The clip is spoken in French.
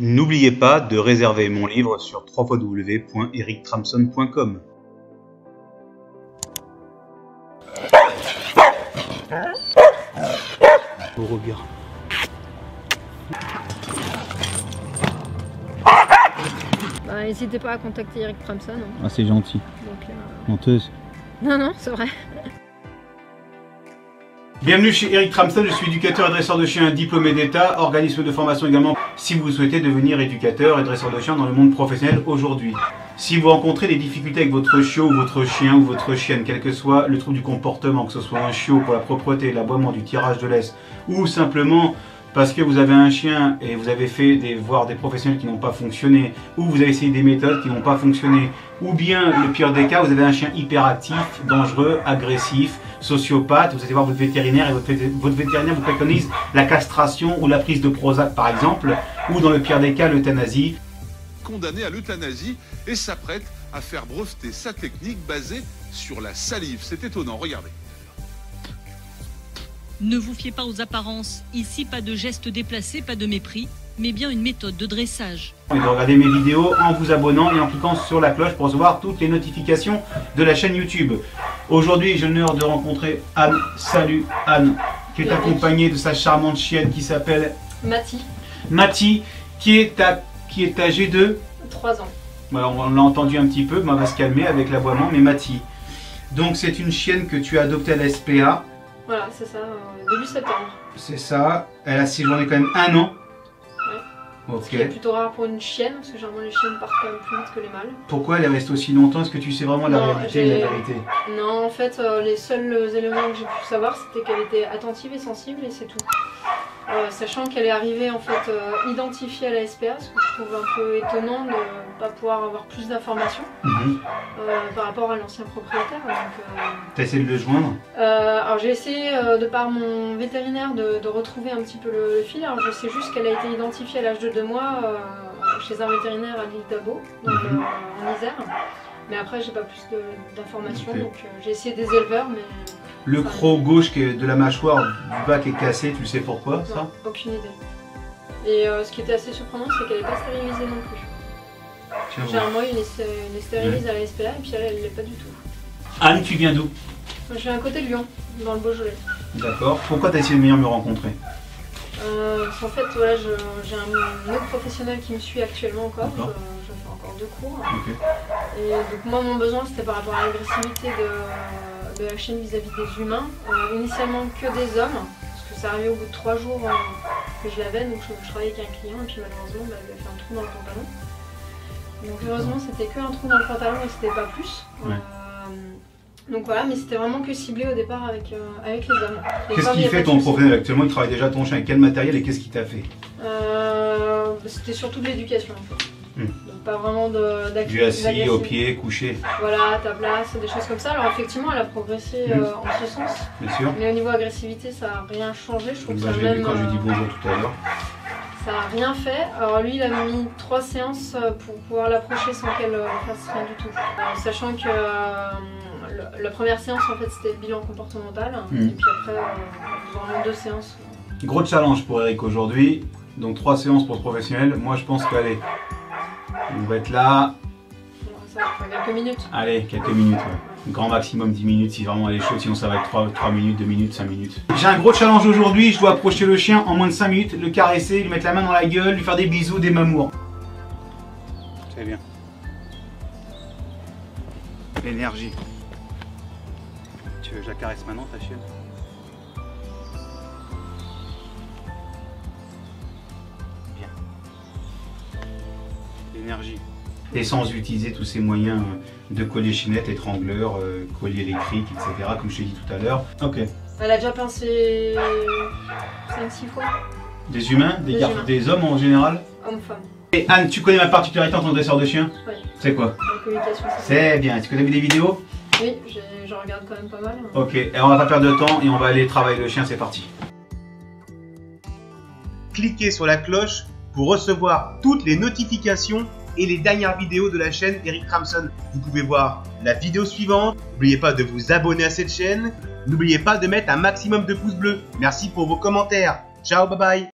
N'oubliez pas de réserver mon livre sur www.erictramson.com. Au regard. Bah, n'hésitez pas à contacter Eric Tramson. Hein. Ah, c'est gentil. Donc, Menteuse. Non, c'est vrai. Bienvenue chez Eric Tramson, je suis éducateur et dresseur de chiens diplômé d'État, organisme de formation également si vous souhaitez devenir éducateur et dresseur de chiens dans le monde professionnel aujourd'hui. Si vous rencontrez des difficultés avec votre chiot ou votre chien ou votre chienne, quel que soit le trouble du comportement, que ce soit un chiot pour la propreté, l'aboiement, du tirage de laisse, ou simplement parce que vous avez un chien et vous avez fait voir des professionnels qui n'ont pas fonctionné, ou vous avez essayé des méthodes qui n'ont pas fonctionné, ou bien, le pire des cas, vous avez un chien hyperactif, dangereux, agressif, sociopathe, vous allez voir votre vétérinaire et votre vétérinaire vous préconise la castration ou la prise de Prozac par exemple, ou dans le pire des cas, l'euthanasie. Condamné à l'euthanasie et s'apprête à faire breveter sa technique basée sur la salive. C'est étonnant, regardez. Ne vous fiez pas aux apparences. Ici, pas de gestes déplacés, pas de mépris, mais bien une méthode de dressage. Et de regarder mes vidéos en vous abonnant et en cliquant sur la cloche pour recevoir toutes les notifications de la chaîne YouTube. Aujourd'hui, j'ai l'honneur de rencontrer Anne. Salut Anne, qui est accompagnée de sa charmante chienne qui s'appelle Mathie, qui est âgée de 3 ans. Voilà, on l'a entendu un petit peu, mais on va se calmer avec l'aboiement, mais Mathie. Donc c'est une chienne que tu as adoptée à la SPA. Voilà, c'est ça, début septembre. C'est ça, elle a séjourné quand même 1 an. Ouais. Ok. Ce qui est plutôt rare pour une chienne, parce que généralement les chiennes partent quand même plus vite que les mâles. Pourquoi elle est restée aussi longtemps? Est-ce que tu sais vraiment la réalité et la vérité? Non, en fait, les seuls éléments que j'ai pu savoir, c'était qu'elle était attentive et sensible, et c'est tout. Sachant qu'elle est arrivée en fait identifiée à la SPA, ce que je trouve un peu étonnant de ne pas pouvoir avoir plus d'informations par rapport à l'ancien propriétaire. T'as essayé de le joindre? Alors j'ai essayé de par mon vétérinaire de retrouver un petit peu le fil. Alors je sais juste qu'elle a été identifiée à l'âge de 2 mois chez un vétérinaire à l'île d'Abo, en Isère. Mais après j'ai pas plus d'informations, donc j'ai essayé des éleveurs, mais... Le croc gauche de la mâchoire du bas qui est cassé, tu sais pourquoi? Non, ça? aucune idée. Et ce qui était assez surprenant, c'est qu'elle n'est pas stérilisée non plus. Généralement, il les stérilise à la SPA et puis elle ne l'est pas du tout. Anne, tu viens d'où? Je viens à côté de Lyon, dans le Beaujolais. D'accord. Pourquoi tu as essayé de venir me rencontrer? En fait, voilà, j'ai un autre professionnel qui me suit actuellement encore. Je fais encore 2 cours. Okay. Et donc moi, mon besoin, c'était par rapport à l'agressivité de la chienne vis-à-vis des humains. Initialement que des hommes, parce que ça arrivait au bout de 3 jours que je l'avais, donc je travaillais avec un client et puis malheureusement elle avait fait un trou dans le pantalon. Donc heureusement c'était que un trou dans le pantalon et c'était pas plus. Ouais. Donc voilà, mais c'était vraiment que ciblé au départ avec les hommes. Qu'est-ce qui fait ton professionnel actuellement? Il travaille déjà ton chien avec quel matériel et qu'est-ce qu'il t'a fait? C'était surtout de l'éducation en fait. Donc pas vraiment d'activité. Du assis, au pied, couché. Voilà, ta place, des choses comme ça. Alors effectivement, elle a progressé en ce sens. Bien sûr. Mais au niveau agressivité, ça n'a rien changé. Je trouve que je l'ai vu quand j'ai dit bonjour tout à l'heure. Ça n'a rien fait. Alors lui, il a mis 3 séances pour pouvoir l'approcher sans qu'elle fasse rien du tout. Sachant que la première séance, en fait, c'était le bilan comportemental. Et puis après, vraiment 2 séances. Gros challenge pour Eric aujourd'hui. Donc 3 séances pour ce professionnel. Moi, je pense qu'allez, on va être là. Ça va faire quelques minutes. Allez, quelques minutes. Ouais. Grand maximum 10 minutes si vraiment elle est chaude, sinon ça va être 3 minutes, 2 minutes, 5 minutes. J'ai un gros challenge aujourd'hui, je dois approcher le chien en moins de 5 minutes, le caresser, lui mettre la main dans la gueule, lui faire des bisous, des mamours. Très bien. L'énergie. Tu veux que je la caresse maintenant ta chienne? Bien. L'énergie. Et sans utiliser tous ces moyens de collier chaînette, étrangleur, collier électrique, etc. comme je t'ai dit tout à l'heure. Ok. Elle a déjà pincé 5-6 fois. Des humains, des hommes en général? Hommes-femmes. Et Anne, tu connais ma particularité en tant que dresseur de chien? Oui. C'est quoi? La communication. C'est bien. Est-ce que tu as vu des vidéos? Oui, je regarde quand même pas mal. Ok, et on va pas perdre de temps et on va aller travailler le chien, c'est parti. Cliquez sur la cloche pour recevoir toutes les notifications et les dernières vidéos de la chaîne Eric Tramson. Vous pouvez voir la vidéo suivante. N'oubliez pas de vous abonner à cette chaîne. N'oubliez pas de mettre un maximum de pouces bleus. Merci pour vos commentaires. Ciao, bye bye.